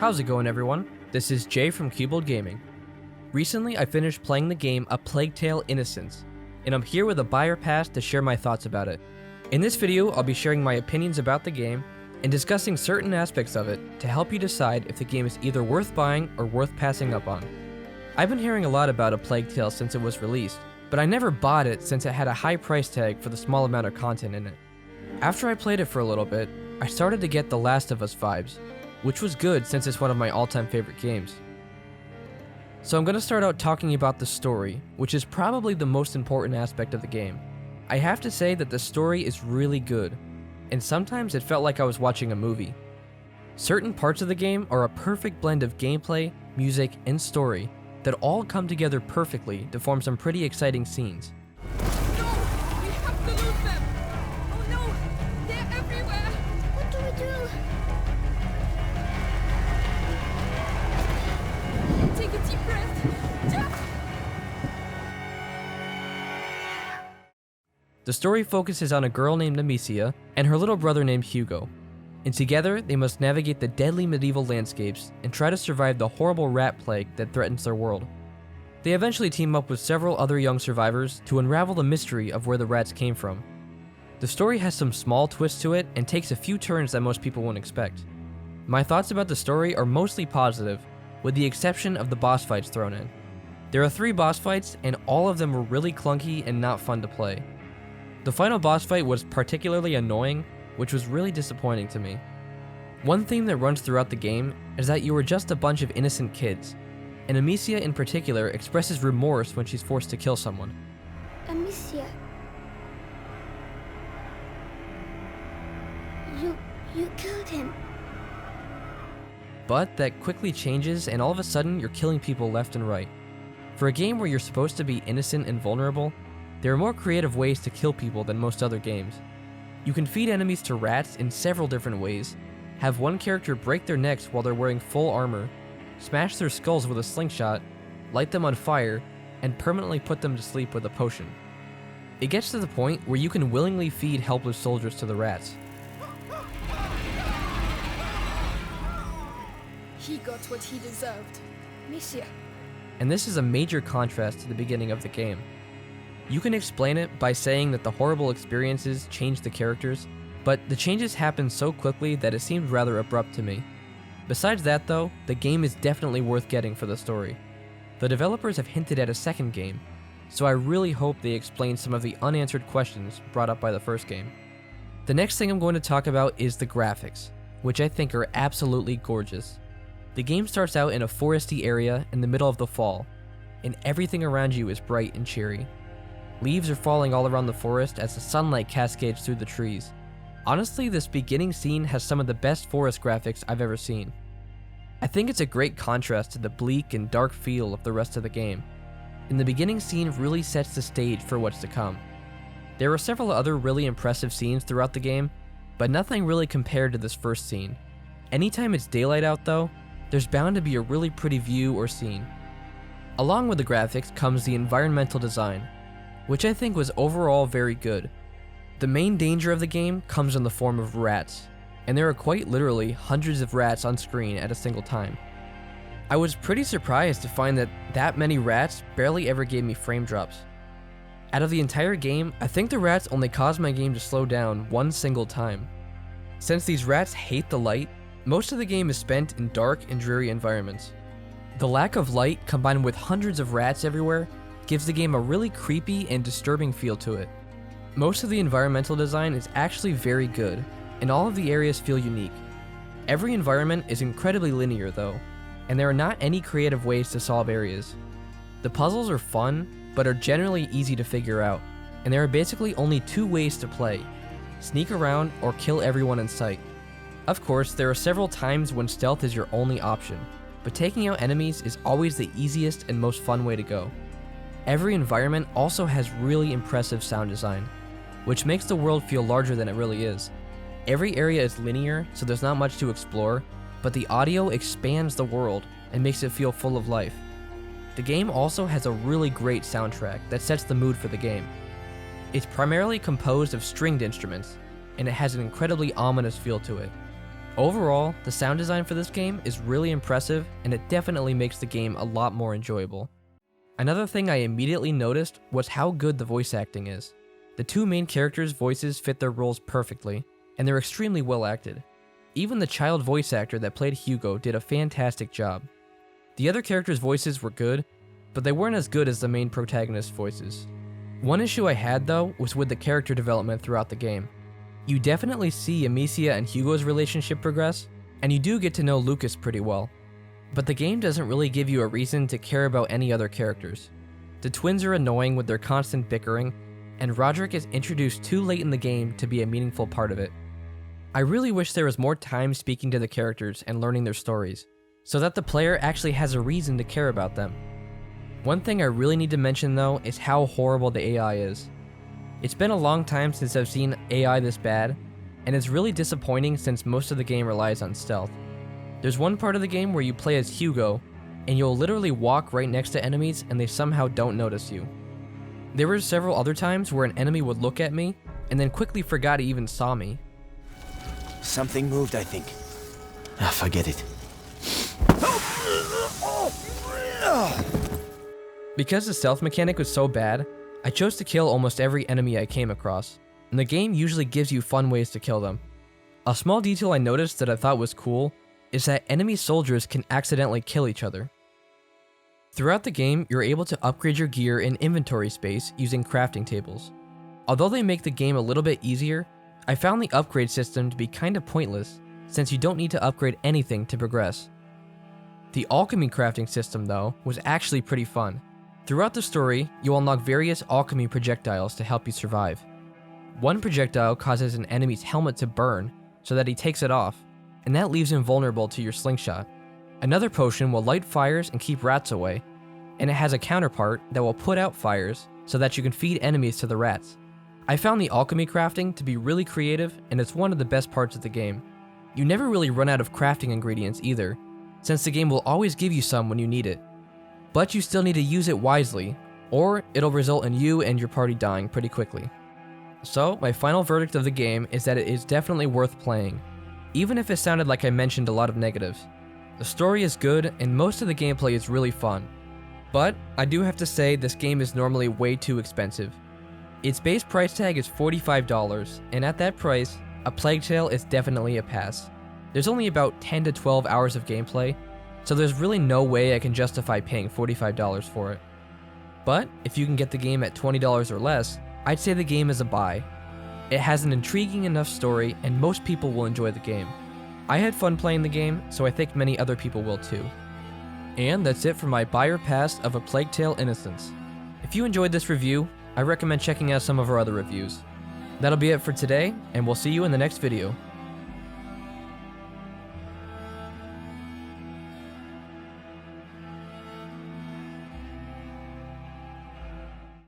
How's it going, everyone? This is Jay from Cubold Gaming. Recently, I finished playing the game A Plague Tale: Innocence, and I'm here with a buyer pass to share my thoughts about it. In this video, I'll be sharing my opinions about the game and discussing certain aspects of it to help you decide if the game is either worth buying or worth passing up on. I've been hearing a lot about A Plague Tale since it was released, but I never bought it since it had a high price tag for the small amount of content in it. After I played it for a little bit, I started to get The Last of Us vibes, which was good since it's one of my all-time favorite games. So I'm going to start out talking about the story, which is probably the most important aspect of the game. I have to say that the story is really good, and sometimes it felt like I was watching a movie. Certain parts of the game are a perfect blend of gameplay, music, and story that all come together perfectly to form some pretty exciting scenes. No! We have to lose them! Oh no! They're everywhere! What do we do? Take a deep breath. The story focuses on a girl named Amicia and her little brother named Hugo, and together they must navigate the deadly medieval landscapes and try to survive the horrible rat plague that threatens their world. They eventually team up with several other young survivors to unravel the mystery of where the rats came from. The story has some small twists to it and takes a few turns that most people wouldn't expect. My thoughts about the story are mostly positive, with the exception of the boss fights thrown in. There are 3 boss fights, and all of them were really clunky and not fun to play. The final boss fight was particularly annoying, which was really disappointing to me. One theme that runs throughout the game is that you are just a bunch of innocent kids, and Amicia in particular expresses remorse when she's forced to kill someone. Amicia. You killed him. But that quickly changes, and all of a sudden you're killing people left and right. For a game where you're supposed to be innocent and vulnerable, there are more creative ways to kill people than most other games. You can feed enemies to rats in several different ways, have one character break their necks while they're wearing full armor, smash their skulls with a slingshot, light them on fire, and permanently put them to sleep with a potion. It gets to the point where you can willingly feed helpless soldiers to the rats. He got what he deserved. Amicia. And this is a major contrast to the beginning of the game. You can explain it by saying that the horrible experiences changed the characters, but the changes happened so quickly that it seemed rather abrupt to me. Besides that though, the game is definitely worth getting for the story. The developers have hinted at a second game, so I really hope they explain some of the unanswered questions brought up by the first game. The next thing I'm going to talk about is the graphics, which I think are absolutely gorgeous. The game starts out in a foresty area in the middle of the fall, and everything around you is bright and cheery. Leaves are falling all around the forest as the sunlight cascades through the trees. Honestly, this beginning scene has some of the best forest graphics I've ever seen. I think it's a great contrast to the bleak and dark feel of the rest of the game, and the beginning scene really sets the stage for what's to come. There are several other really impressive scenes throughout the game, but nothing really compared to this first scene. Anytime it's daylight out though, there's bound to be a really pretty view or scene. Along with the graphics comes the environmental design, which I think was overall very good. The main danger of the game comes in the form of rats, and there are quite literally hundreds of rats on screen at a single time. I was pretty surprised to find that many rats barely ever gave me frame drops. Out of the entire game, I think the rats only caused my game to slow down one single time. Since these rats hate the light, most of the game is spent in dark and dreary environments. The lack of light combined with hundreds of rats everywhere gives the game a really creepy and disturbing feel to it. Most of the environmental design is actually very good, and all of the areas feel unique. Every environment is incredibly linear though, and there are not any creative ways to solve areas. The puzzles are fun, but are generally easy to figure out, and there are basically only 2 ways to play: sneak around or kill everyone in sight. Of course, there are several times when stealth is your only option, but taking out enemies is always the easiest and most fun way to go. Every environment also has really impressive sound design, which makes the world feel larger than it really is. Every area is linear, so there's not much to explore, but the audio expands the world and makes it feel full of life. The game also has a really great soundtrack that sets the mood for the game. It's primarily composed of stringed instruments, and it has an incredibly ominous feel to it. Overall, the sound design for this game is really impressive, and it definitely makes the game a lot more enjoyable. Another thing I immediately noticed was how good the voice acting is. The two main characters' voices fit their roles perfectly, and they're extremely well acted. Even the child voice actor that played Hugo did a fantastic job. The other characters' voices were good, but they weren't as good as the main protagonist's voices. One issue I had though was with the character development throughout the game. You definitely see Amicia and Hugo's relationship progress, and you do get to know Lucas pretty well. But the game doesn't really give you a reason to care about any other characters. The twins are annoying with their constant bickering, and Roderick is introduced too late in the game to be a meaningful part of it. I really wish there was more time speaking to the characters and learning their stories, so that the player actually has a reason to care about them. One thing I really need to mention though is how horrible the AI is. It's been a long time since I've seen AI this bad, and it's really disappointing since most of the game relies on stealth. There's one part of the game where you play as Hugo, and you'll literally walk right next to enemies and they somehow don't notice you. There were several other times where an enemy would look at me, and then quickly forgot he even saw me. Something moved, I think. Forget it. Because the stealth mechanic was so bad, I chose to kill almost every enemy I came across, and the game usually gives you fun ways to kill them. A small detail I noticed that I thought was cool is that enemy soldiers can accidentally kill each other. Throughout the game, you're able to upgrade your gear and inventory space using crafting tables. Although they make the game a little bit easier, I found the upgrade system to be kinda pointless, since you don't need to upgrade anything to progress. The alchemy crafting system, though, was actually pretty fun. Throughout the story, you'll unlock various alchemy projectiles to help you survive. One projectile causes an enemy's helmet to burn, so that he takes it off, and that leaves him vulnerable to your slingshot. Another potion will light fires and keep rats away, and it has a counterpart that will put out fires so that you can feed enemies to the rats. I found the alchemy crafting to be really creative, and it's one of the best parts of the game. You never really run out of crafting ingredients either, since the game will always give you some when you need it. But you still need to use it wisely, or it'll result in you and your party dying pretty quickly. So, my final verdict of the game is that it is definitely worth playing, even if it sounded like I mentioned a lot of negatives. The story is good, and most of the gameplay is really fun. But, I do have to say this game is normally way too expensive. Its base price tag is $45, and at that price, A Plague Tale is definitely a pass. There's only about 10 to 12 hours of gameplay, so there's really no way I can justify paying $45 for it. But, if you can get the game at $20 or less, I'd say the game is a buy. It has an intriguing enough story, and most people will enjoy the game. I had fun playing the game, so I think many other people will too. And that's it for my buy or pass of A Plague Tale: Innocence. If you enjoyed this review, I recommend checking out some of our other reviews. That'll be it for today, and we'll see you in the next video.